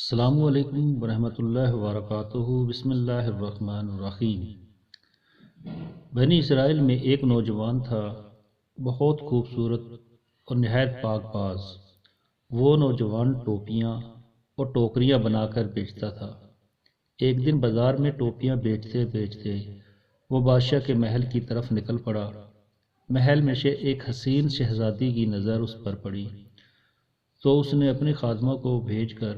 السلام علیکم ورحمۃ اللہ وبرکاتہ۔ بسم اللہ الرحمن الرحیم۔ بنی اسرائیل میں ایک نوجوان تھا، بہت خوبصورت اور نہایت پاک باز۔ وہ نوجوان ٹوپیاں اور ٹوکریاں بنا کر بیچتا تھا۔ ایک دن بازار میں ٹوپیاں بیچتے بیچتے وہ بادشاہ کے محل کی طرف نکل پڑا۔ محل میں سے ایک حسین شہزادی کی نظر اس پر پڑی تو اس نے اپنے خادمہ کو بھیج کر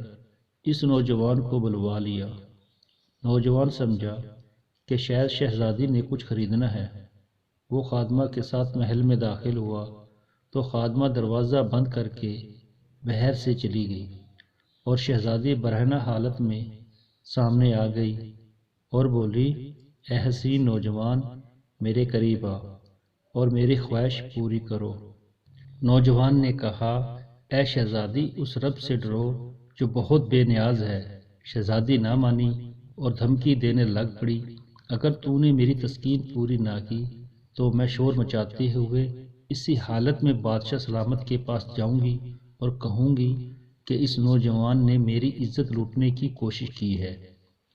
اس نوجوان کو بلوا لیا۔ نوجوان سمجھا کہ شاید شہزادی نے کچھ خریدنا ہے۔ وہ خادمہ کے ساتھ محل میں داخل ہوا تو خادمہ دروازہ بند کر کے باہر سے چلی گئی اور شہزادی برہنہ حالت میں سامنے آ گئی اور بولی، اے حسین نوجوان، میرے قریب آ اور میری خواہش پوری کرو۔ نوجوان نے کہا، اے شہزادی، اس رب سے ڈرو جو بہت بے نیاز ہے۔ شہزادی نہ مانی اور دھمکی دینے لگ پڑی، اگر تو نے میری تسکین پوری نہ کی تو میں شور مچاتے ہوئے اسی حالت میں بادشاہ سلامت کے پاس جاؤں گی اور کہوں گی کہ اس نوجوان نے میری عزت لوٹنے کی کوشش کی ہے۔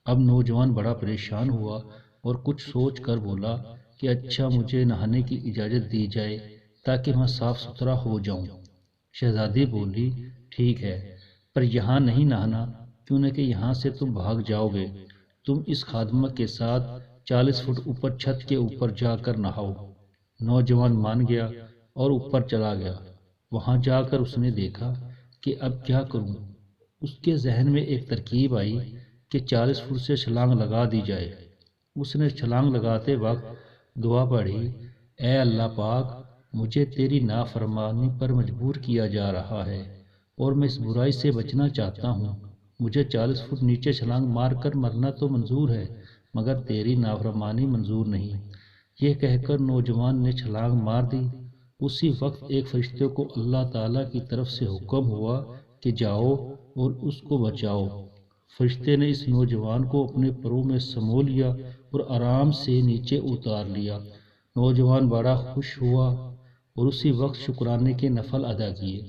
اب نوجوان بڑا پریشان ہوا اور کچھ سوچ کر بولا کہ اچھا، مجھے نہانے کی اجازت دی جائے تاکہ میں صاف ستھرا ہو جاؤں۔ شہزادی بولی، ٹھیک ہے، پر یہاں نہیں نہانا، کیونکہ یہاں سے تم بھاگ جاؤ گے۔ تم اس خادمہ کے ساتھ 40 فٹ اوپر چھت کے اوپر جا کر نہاؤ۔ نوجوان مان گیا اور اوپر چلا گیا۔ وہاں جا کر اس نے دیکھا کہ اب کیا کروں۔ اس کے ذہن میں ایک ترکیب آئی کہ 40 فٹ سے چھلانگ لگا دی جائے۔ اس نے چھلانگ لگاتے وقت دعا پڑھی، اے اللہ پاک، مجھے تیری نافرمانی پر مجبور کیا جا رہا ہے اور میں اس برائی سے بچنا چاہتا ہوں۔ مجھے 40 فٹ نیچے چھلانگ مار کر مرنا تو منظور ہے، مگر تیری نافرمانی منظور نہیں۔ یہ کہہ کر نوجوان نے چھلانگ مار دی۔ اسی وقت ایک فرشتے کو اللہ تعالیٰ کی طرف سے حکم ہوا کہ جاؤ اور اس کو بچاؤ۔ فرشتے نے اس نوجوان کو اپنے پروں میں سمو لیا اور آرام سے نیچے اتار لیا۔ نوجوان بڑا خوش ہوا اور اسی وقت شکرانے کے نفل ادا کیے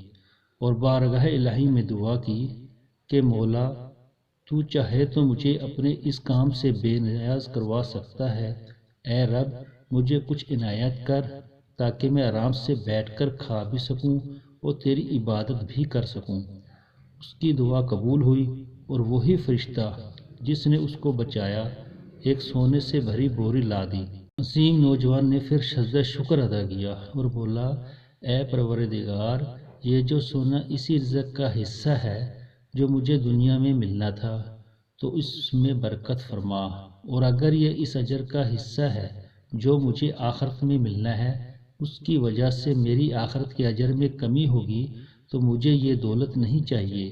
اور بارگاہ الہی میں دعا کی کہ مولا، تو چاہے تو مجھے اپنے اس کام سے بے نیاز کروا سکتا ہے۔ اے رب، مجھے کچھ عنایت کر تاکہ میں آرام سے بیٹھ کر کھا بھی سکوں اور تیری عبادت بھی کر سکوں۔ اس کی دعا قبول ہوئی اور وہی فرشتہ جس نے اس کو بچایا ایک سونے سے بھری بوری لا دی۔ عظیم نوجوان نے پھر سجدہ شکر ادا کیا اور بولا، اے پروردگار، یہ جو سونا اسی رزق کا حصہ ہے جو مجھے دنیا میں ملنا تھا، تو اس میں برکت فرما، اور اگر یہ اس اجر کا حصہ ہے جو مجھے آخرت میں ملنا ہے، اس کی وجہ سے میری آخرت کے اجر میں کمی ہوگی تو مجھے یہ دولت نہیں چاہیے۔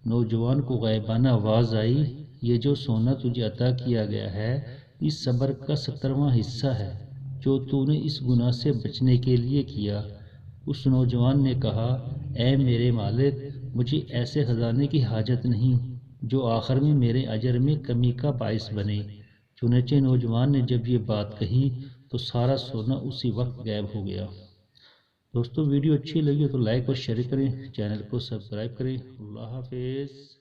نوجوان کو غائبانہ آواز آئی، یہ جو سونا تجھے عطا کیا گیا ہے اس صبر کا 70واں حصہ ہے جو تو نے اس گناہ سے بچنے کے لیے کیا۔ اس نوجوان نے کہا، اے میرے مالک، مجھے ایسے خزانے کی حاجت نہیں جو آخر میں میرے اجر میں کمی کا باعث بنے۔ چنانچہ نوجوان نے جب یہ بات کہی تو سارا سونا اسی وقت غائب ہو گیا۔ دوستو، ویڈیو اچھی لگی تو لائک اور شیئر کریں، چینل کو سبسکرائب کریں۔ اللہ حافظ۔